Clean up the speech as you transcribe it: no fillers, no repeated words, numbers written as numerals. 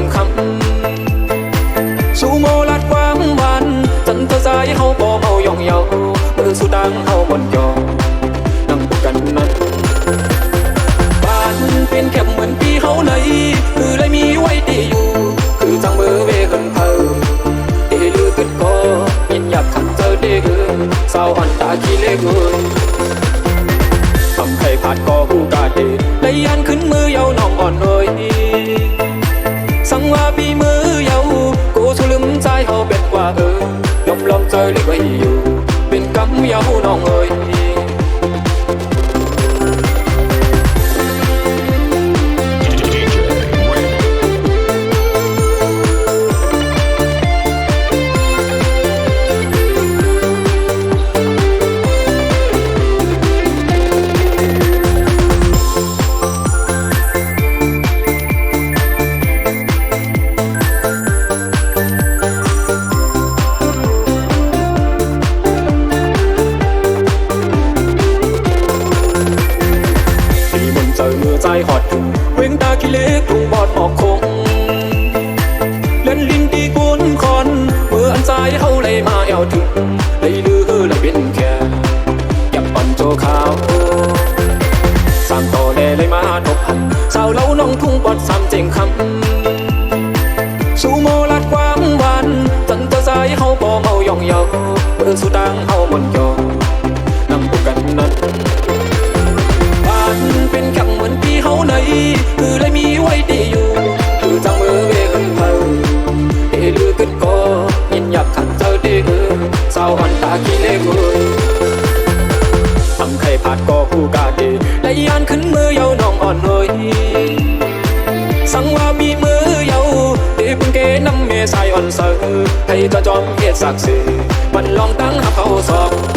งคำสู่โมลัดความหวานจันทร์สายเฮาบ่เมายองเยามือสู่ดังเฮาหมดยอนั่งกันนั้นบ้านเป็นแคบเหมือนปีเฮาเลยคือเลยมีไว้ดีอยู่คือจังมือเวกันเพอเดลือตึดก็ยินอยากขันเจอเด็กสาวอันตาขี้เล็กทำใครผ่านก็ผู้กาเดได้ยันขึ้นมือเยาน้องอ่อนเอ่ยสังว่าปีมือเยากูสุลืมใจเฮาเบ็ดว่าลมใจเล็กไว้อยู่เป็นกำเยาน้องเอ่ยใจหอดเว้งตาขี้เล็กทุ่งบอดหมอกคงเล่นลิ้นตีกวนคอนเมื่ออันใจเฮาเลยมาแอวถึงเลยลือเลยเป็นแค่ยับปั่นโจขาวสามต่อแลเลยมาทบหันสาวเล่าน้องทุ่งบอดสามเจ๋งคำสู่โมลัดความหวานจันทร์สายเฮาบ่เมายองเยาเมื่อสู่ดังเฮาหมดยอนั่งพูดกันนั้นเป็นแค่เหมือนปีเฮาเลยคือเลยมีไว้ดีอยู่คือจังมือเวกันเพอเดลือกันก็ยินอยากขันเจอเด็กสาวอันตาขี้เล็กทำใครผ่านก็ผู้กาเดได้ยานขึ้นมือเยาน้องอ่อนเอ่ยสังว่ามีมือเยาเดเพิ่งเกน้ำเมสายอ่อนเสือให้จะจอมเกียรติศักดิ์ศรีมันลองตั้งหาเขาสอบ